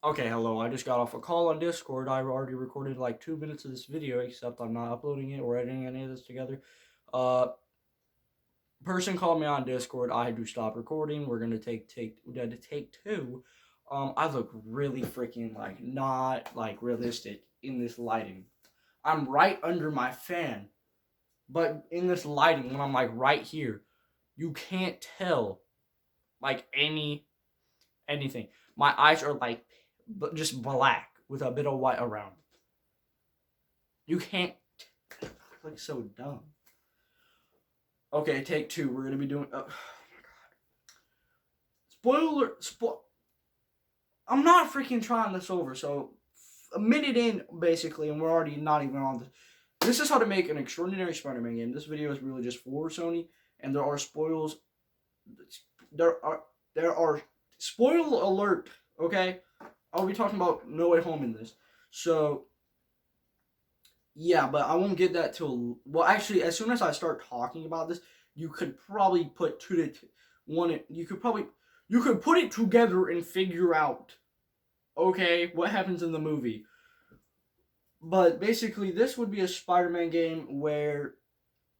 Okay, hello. I just got off a call on Discord. I already recorded like 2 minutes of this video, except I'm not uploading it or editing any of this together. Uh, Person called me on Discord. I had to stop recording. We're gonna we had to take two. I look really freaking like not like realistic in this lighting. I'm right under my fan, but in this lighting, when I'm like right here, you can't tell like anything. My eyes are like just black with a bit of white around. You can't. I look like so dumb. Okay, take two. We're gonna be doing. Spoiler. I'm not freaking trying this over. So, a minute in, basically, and we're already not even on this. This is how to make an extraordinary Spider-Man game. This video is really just for Sony, and there are spoils. There are there are spoil alert. Okay, I'll be talking about No Way Home in this. So yeah, but I won't get that till well. Actually, as soon as I start talking about this, you could probably put two to one. You could put it together and figure out okay what happens in the movie. But basically, this would be a Spider-Man game where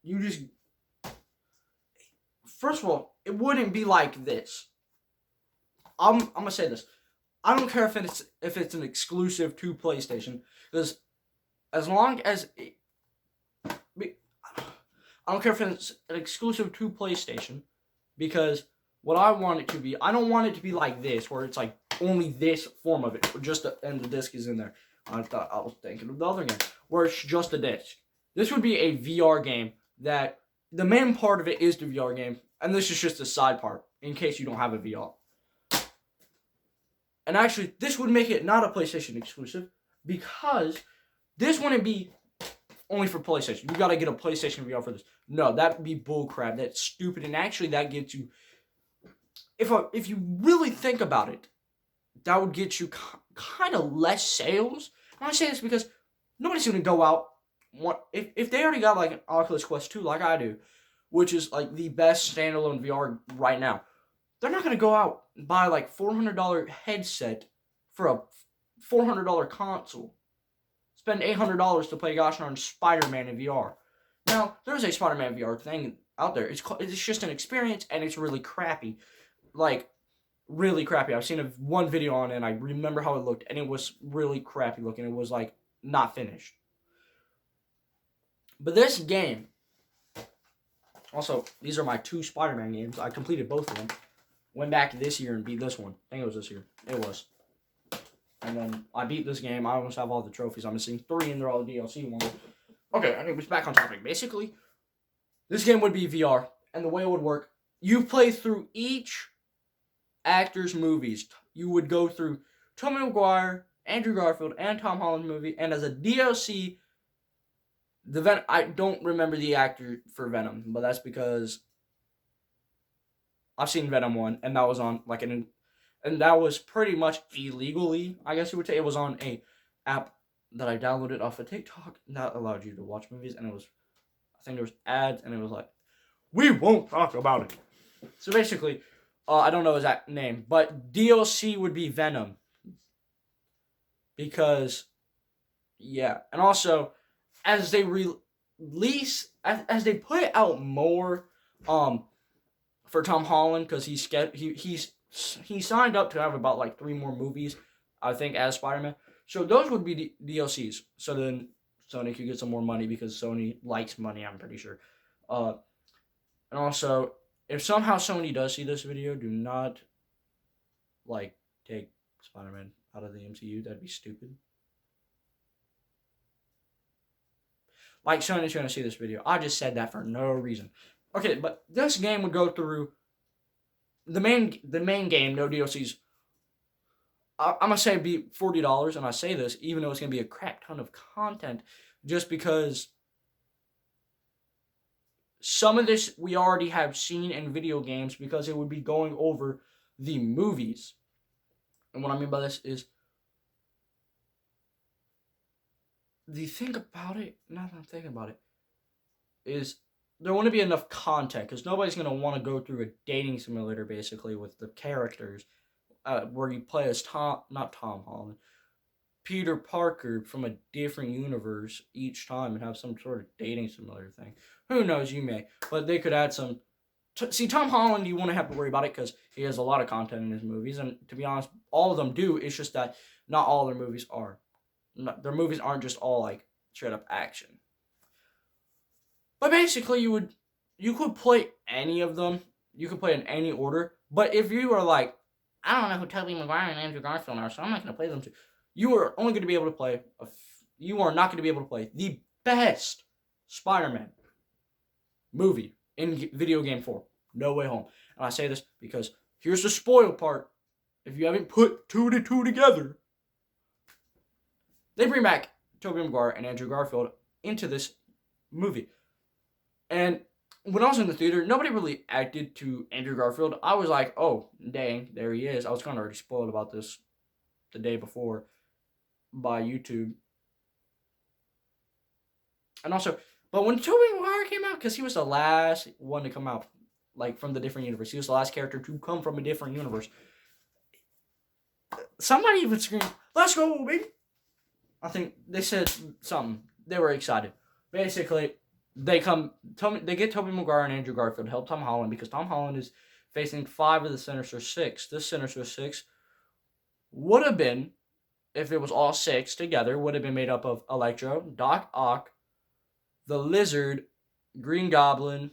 you just first of all, it wouldn't be like this. I'm gonna say this. I don't care if it's an exclusive to PlayStation because as long as I don't care if it's an exclusive to PlayStation because what I want it to be, I don't want it to be like this where it's like only this form of it, and the disc is in there. I thought I was thinking of the other game where it's just a disc. This would be a VR game that the main part of it is the VR game, and this is just a side part in case you don't have a VR. And actually, this would make it not a PlayStation exclusive because this wouldn't be only for PlayStation. You gotta get a PlayStation VR for this. No, that'd be bullcrap. That's stupid. And actually, that gets you. If you really think about it, that would get you kind of less sales. And I say this because nobody's gonna go out. If they already got like an Oculus Quest 2 like I do, which is like the best standalone VR right now, they're not gonna go out and buy like $400 headset for a $400 console. Spend $800 to play gosh darn Spider-Man in VR. Now, there's a Spider-Man VR thing out there. It's just an experience, and it's really crappy. Like, really crappy. I've seen one video on it, and I remember how it looked, and it was really crappy looking. It was, like, not finished. But this game, also, these are my two Spider-Man games. I completed both of them. Went back this year and beat this one. I think it was this year. It was. And then I beat this game. I almost have all the trophies. I'm missing 3, and they're all the DLC ones. Okay, anyways, back on topic. Basically, this game would be VR, and the way it would work, you play through each actor's movies. You would go through Tobey Maguire, Andrew Garfield, and Tom Holland movie, and as a DLC, I don't remember the actor for Venom, but that's because I've seen Venom 1, and that was on like and that was pretty much illegally, I guess you would say. It was on a app that I downloaded off of TikTok that allowed you to watch movies, and it was, I think there was ads, and it was like, we won't talk about it. So basically, I don't know his exact name, but DLC would be Venom because, yeah, and also as they release, as they put out more, for Tom Holland because he signed up to have about like 3 more movies, I think, as Spider-Man. So those would be DLCs. So then Sony could get some more money because Sony likes money, I'm pretty sure. Uh, and also, if somehow Sony does see this video, do not like take Spider-Man out of the MCU. That'd be stupid. Like Sony's gonna see this video. I just said that for no reason. Okay, but this game would go through the main game, no DLCs. I'm gonna say it'd be $40, and I say this even though it's gonna be a crap ton of content, just because some of this we already have seen in video games because it would be going over the movies. And what I mean by this is the thing about it. Now that I'm thinking about it, is there wouldn't be enough content because nobody's gonna want to go through a dating simulator basically with the characters where you play as not Tom Holland, Peter Parker from a different universe each time and have some sort of dating simulator thing. Who knows? You may, but they could add some. See, Tom Holland, you won't have to worry about it because he has a lot of content in his movies, and to be honest, all of them do. It's just that not all their movies are. Their movies aren't just all like straight up action. But basically, you could play any of them. You could play in any order. But if you are like, I don't know who Tobey Maguire and Andrew Garfield are, so I'm not going to play them too. You are only going to be able to play. You are not going to be able to play the best Spider-Man movie in video game form. No Way Home. And I say this because here's the spoil part. If you haven't put 2 to 2 together, they bring back Tobey Maguire and Andrew Garfield into this movie. And when I was in the theater, nobody really acted to Andrew Garfield. I was like, oh, dang, there he is. I was kind of already spoiled about this the day before by YouTube. And also, but when Tobey Maguire came out, because he was the last one to come out, like, from the different universe. He was the last character to come from a different universe. Somebody even screamed, let's go, baby. I think they said something. They were excited. Basically, they get Tobey Maguire and Andrew Garfield to help Tom Holland because Tom Holland is facing 5 of the Sinister Six. This Sinister Six would have been, if it was all 6 together, would have been made up of Electro, Doc Ock, the Lizard, Green Goblin,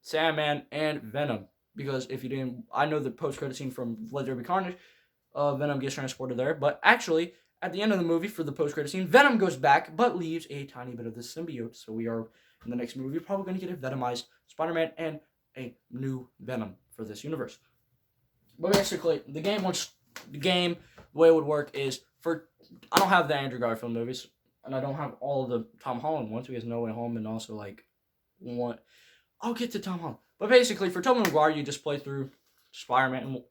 Sandman, and Venom. Because if you didn't, I know the post-credit scene from Let There Be Carnage, Venom gets transported there. But actually, at the end of the movie, for the post-credit scene, Venom goes back, but leaves a tiny bit of the symbiote. So we are, in the next movie, probably going to get a Venomized Spider-Man and a new Venom for this universe. But basically, the way it would work is, I don't have the Andrew Garfield movies, and I don't have all of the Tom Holland ones. We have No Way Home and also, like, one. I'll get to Tom Holland. But basically, for Tobey Maguire, you just play through Spider-Man, and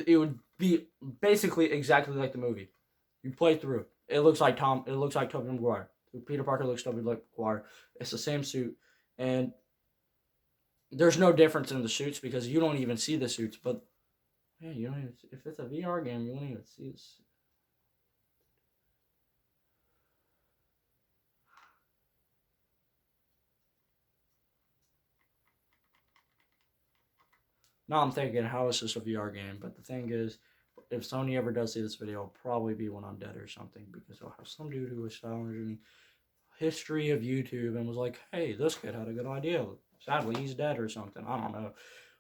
it would be basically exactly like the movie. You play through. It looks like Tobey Maguire. Peter Parker looks Tobey Maguire. It's the same suit, and there's no difference in the suits because you don't even see the suits. But yeah, you don't even. If it's a VR game, you won't even see this. Now I'm thinking, how is this a VR game? But the thing is, if Sony ever does see this video, it'll probably be when I'm dead or something, because I'll have some dude who was challenging history of YouTube and was like, hey, this kid had a good idea. Sadly, he's dead or something. I don't know.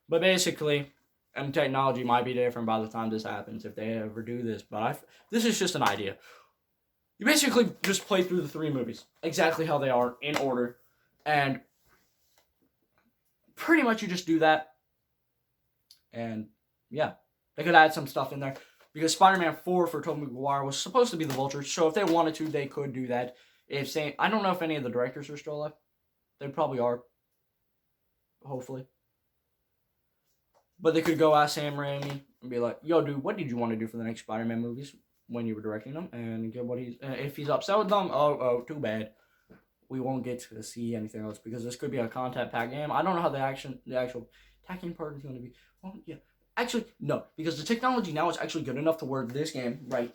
But basically, and technology might be different by the time this happens if they ever do this. But this is just an idea. You basically just play through the 3 movies exactly how they are in order. And pretty much you just do that. And yeah, they could add some stuff in there. Because Spider-Man 4 for Tobey Maguire was supposed to be the Vulture. So if they wanted to, they could do that. I don't know if any of the directors are still alive. They probably are. Hopefully. But they could go ask Sam Raimi and be like, yo, dude, what did you want to do for the next Spider-Man movies when you were directing them? And get what if he's upset with them, oh, too bad. We won't get to see anything else because this could be a content pack game. I don't know how the actual attacking part is going to be. Well, yeah. Actually, no, because the technology now is actually good enough to where this game right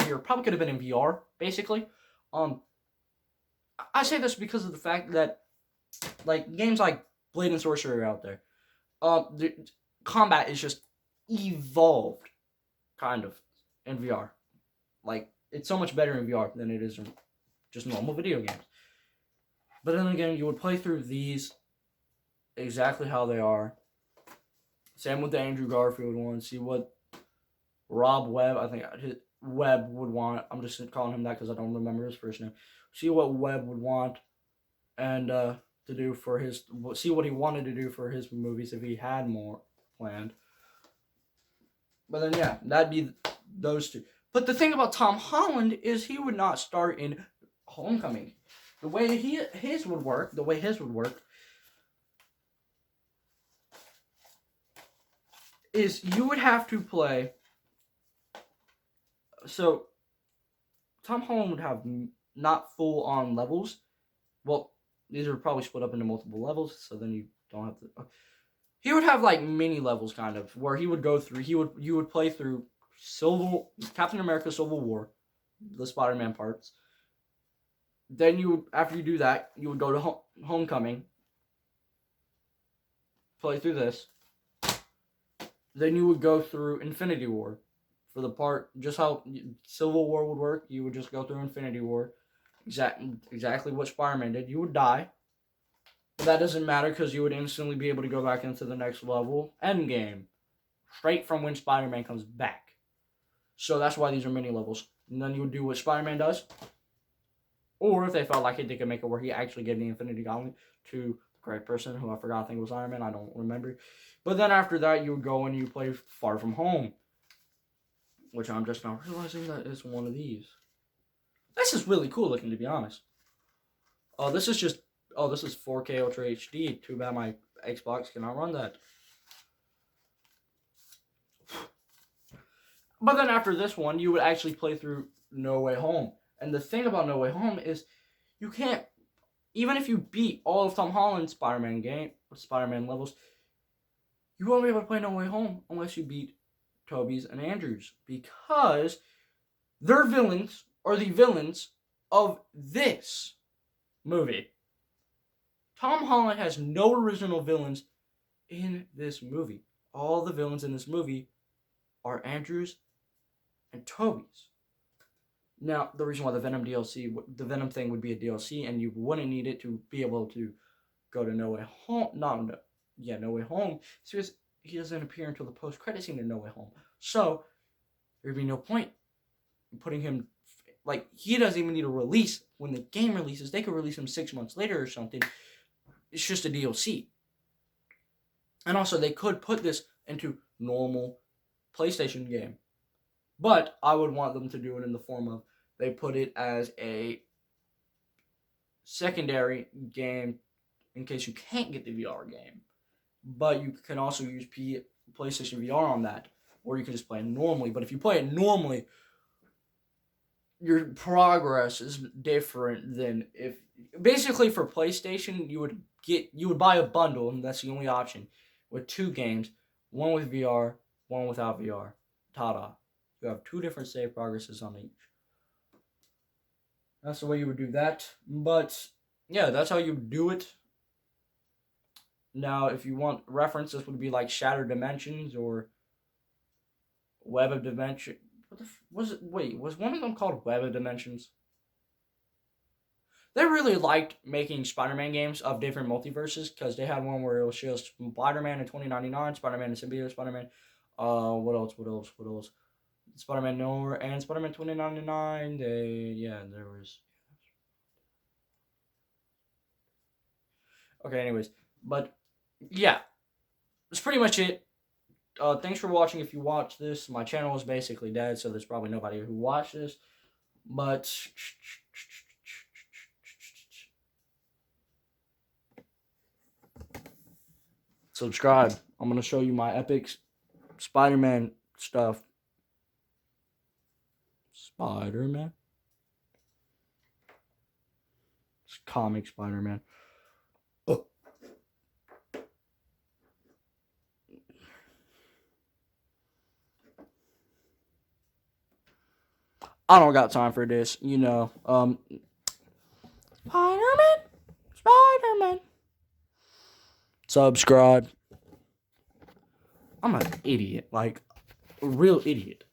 here probably could have been in VR, basically. I say this because of the fact that, like, games like Blade and Sorcerer are out there. The combat is just evolved, kind of, in VR. Like, it's so much better in VR than it is in just normal video games. But then again, you would play through these exactly how they are. Same with the Andrew Garfield one. See what Rob Webb, I think Webb would want. I'm just calling him that because I don't remember his first name. See what Webb would want and to do for his. See what he wanted to do for his movies if he had more planned. But then yeah, that'd be those 2. But the thing about Tom Holland is he would not start in Homecoming. The way his would work is you would have to play. So Tom Holland would have not full on levels. Well, these are probably split up into multiple levels, so then you don't have to. he would have like mini levels kind of where he would go through. You would play through Captain America Civil War, the Spider-Man parts. Then after you do that, you would go to Homecoming, play through this. Then you would go through Infinity War for the part, just how Civil War would work. You would just go through Infinity War, exactly what Spider-Man did. You would die. But that doesn't matter because you would instantly be able to go back into the next level. Endgame. Straight from when Spider-Man comes back. So that's why these are mini levels. And then you would do what Spider-Man does. Or if they felt like it, they could make it where he actually gave the Infinity Gauntlet to the correct person, who I forgot, I think it was Iron Man, I don't remember. But then after that, you would go and you play Far From Home. Which I'm just now realizing that is one of these. This is really cool looking, to be honest. This is 4K Ultra HD. Too bad my Xbox cannot run that. But then after this one, you would actually play through No Way Home. And the thing about No Way Home is you can't, even if you beat all of Tom Holland's Spider-Man levels, you won't be able to play No Way Home unless you beat Tobey's and Andrew's, because their villains are the villains of this movie. Tom Holland has no original villains in this movie. All the villains in this movie are Andrew's and Tobey's. Now, the reason why the Venom thing would be a DLC, and you wouldn't need it to be able to go to No Way Home, No Way Home, is because he doesn't appear until the post-credit scene in No Way Home. So, there'd be no point in putting him, like, he doesn't even need a release. When the game releases, they could release him 6 months later or something. It's just a DLC. And also, they could put this into normal PlayStation game. But I would want them to do it in the form of, they put it as a secondary game in case you can't get the VR game. But you can also use PlayStation VR on that, or you can just play it normally. But if you play it normally, your progress is different than if, basically for PlayStation, you would buy a bundle, and that's the only option, with 2 games, one with VR, one without VR. Ta-da. You have 2 different save progresses on each. That's the way you would do that. But yeah, that's how you do it. Now, if you want reference, this would be like Shattered Dimensions or Web of Dimensions. Was one of them called Web of Dimensions? They really liked making Spider-Man games of different multiverses, because they had one where it was just Spider-Man in 2099, Spider-Man in Symbiote, Spider-Man, what else? Spider-Man Nowhere and Spider-Man 2099. There was. Okay, anyways, but yeah, that's pretty much it. Thanks for watching. If you watch this, my channel is basically dead, so there's probably nobody who watched this. But subscribe. I'm gonna show you my epic Spider-Man stuff. Spider-Man. It's comic Spider-Man. Oh. I don't got time for this, Spider-Man. Subscribe. I'm an idiot, like a real idiot.